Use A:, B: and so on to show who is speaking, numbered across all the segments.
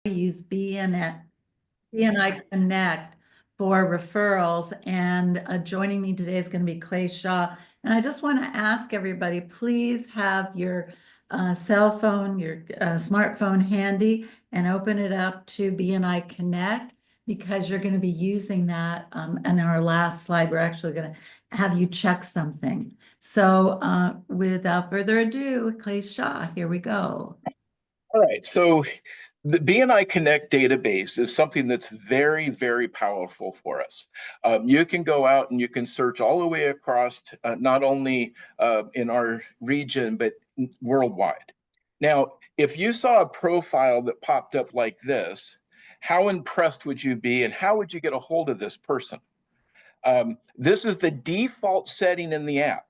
A: use BNI Connect for referrals, and joining me today is going to be Clay Shaw. And I just want to ask everybody, please have your cell phone, your smartphone handy, and open it up to BNI Connect, because you're going to be using that. In our last slide, we're actually going to have you check something. So without further ado, Clay Shaw, here we go.
B: All right, so the BNI Connect database is something that's very, very powerful for us. You can go out and you can search all the way across, not only in our region, but worldwide. Now, if you saw a profile that popped up like this, how impressed would you be, and how would you get a hold of this person? This is the default setting in the app.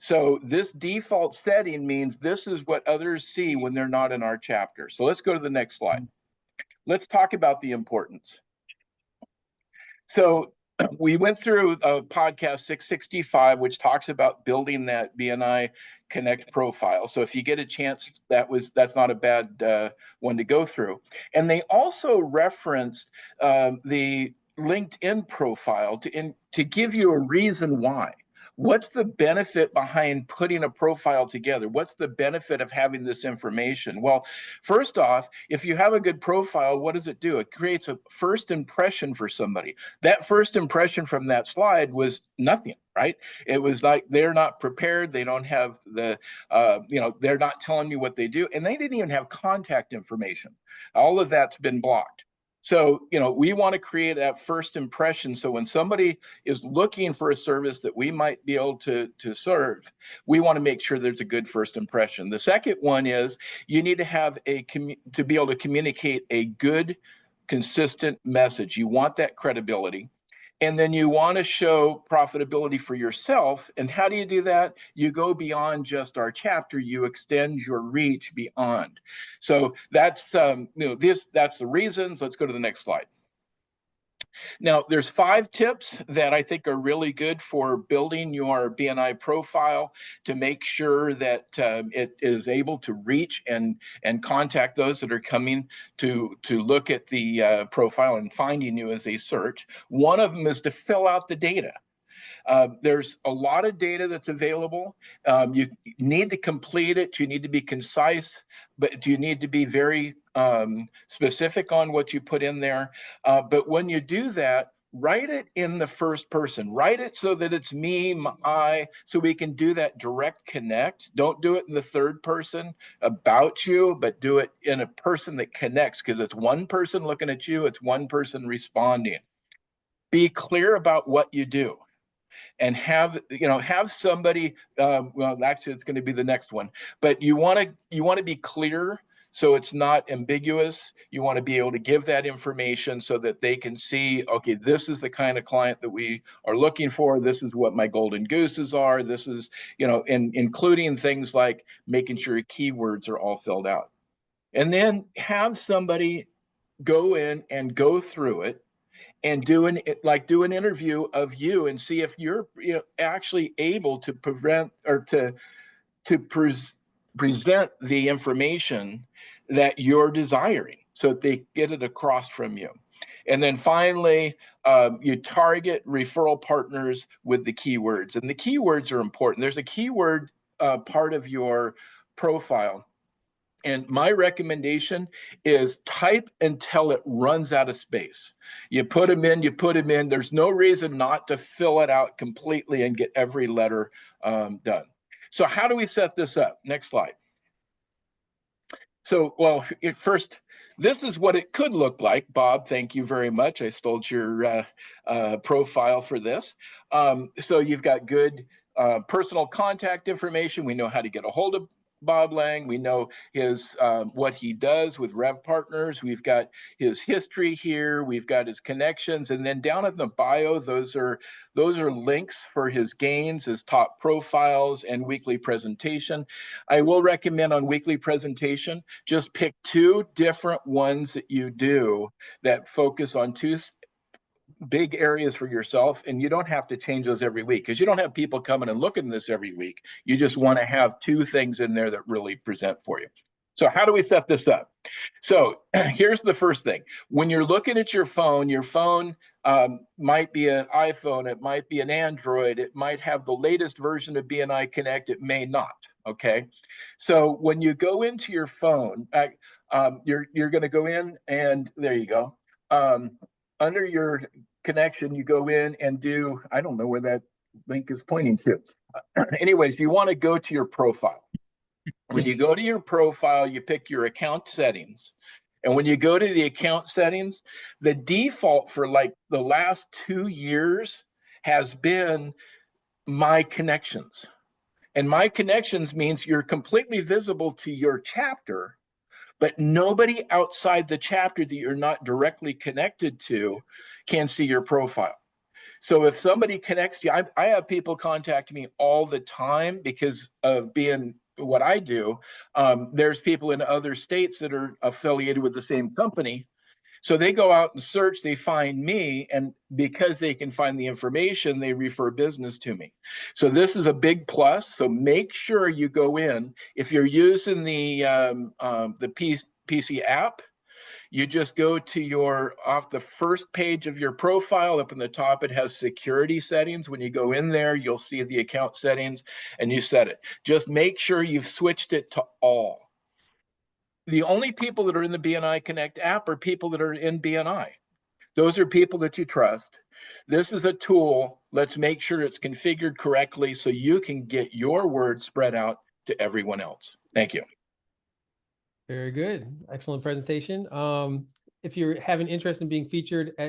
B: So this default setting means this is what others see when they're not in our chapter. So let's go to the next slide. Let's talk about the importance. So we went through podcast 665, which talks about building that BNI Connect profile. So if you get a chance, that's not a bad one to go through. And they also referenced the LinkedIn profile to give you a reason why. What's the benefit behind putting a profile together? What's the benefit of having this information? Well, first off, if you have a good profile, what does it do? It creates a first impression for somebody. That first impression from that slide was nothing, right? It was like they're not prepared. They don't have the, they're not telling me what they do. And they didn't even have contact information. All of that's been blocked. So, we want to create that first impression. So when somebody is looking for a service that we might be able to serve, we want to make sure there's a good first impression. The second one is you need to have to be able to communicate a good, consistent message. You want that credibility. And then you want to show profitability for yourself. And how do you do that? You go beyond just our chapter. You extend your reach beyond. So that's that's the reasons. Let's go to the next slide. Now, there's 5 tips that I think are really good for building your BNI profile to make sure that it is able to reach and contact those that are coming to look at the profile and finding you as a search. One of them is to fill out the data. There's a lot of data that's available. You need to complete it. You need to be concise, but you need to be very specific on what you put in there. But when you do that, write it in the first person. Write it so that it's me, I, so we can do that direct connect. Don't do it in the third person about you, but do it in a person that connects, because it's one person looking at you. It's one person responding. Be clear about what you do. And have somebody, well, actually it's going to be the next one, but you want to be clear so it's not ambiguous. You want to be able to give that information so that they can see, okay, this is the kind of client that we are looking for. This is what my golden gooses are. This is, and including things like making sure your keywords are all filled out. And then have somebody go in and go through it and do an interview of you and see if you're actually able to present the information that you're desiring, so that they get it across from you. And then finally, you target referral partners with the keywords, and the keywords are important. There's a keyword part of your profile. And my recommendation is type until it runs out of space. You put them in. There's no reason not to fill it out completely and get every letter done. So how do we set this up? Next slide. So, well, first, this is what it could look like. Bob, thank you very much. I stole your profile for this. So you've got good personal contact information. We know how to get a hold of Bob Lang. We know his what he does with Rev Partners. We've got his history here. We've got his connections, and then down in the bio, those are links for his gains, his top profiles, and weekly presentation. I will recommend on weekly presentation, just pick 2 different ones that you do that focus on 2 big areas for yourself, and you don't have to change those every week, because you don't have people coming and looking at this every week. You just want to have 2 things in there that really present for you. So how do we set this up? So here's the first thing. When you're looking at your phone might be an iPhone, it might be an Android, it might have the latest version of BNI Connect, it may not, okay? So when you go into your phone, you're gonna go in and there you go. Under your connection, you go in and do, I don't know where that link is pointing to. Anyways, you wanna go to your profile. When you go to your profile, you pick your account settings. And when you go to the account settings, the default for like the last 2 years has been My Connections. And My Connections means you're completely visible to your chapter, but nobody outside the chapter that you're not directly connected to can see your profile. So if somebody connects to you, I have people contact me all the time because of being what I do. There's people in other states that are affiliated with the same company. So they go out and search, they find me, and because they can find the information, they refer business to me. So this is a big plus. So make sure you go in. If you're using the PC app, you just go to off the first page of your profile. Up in the top, it has security settings. When you go in there, you'll see the account settings and you set it. Just make sure you've switched it to all. The only people that are in the BNI Connect app are people that are in BNI. Those are people that you trust. This is a tool. Let's make sure it's configured correctly so you can get your word spread out to everyone else. Thank you.
C: Very good. Excellent presentation. If you're having interest in being featured at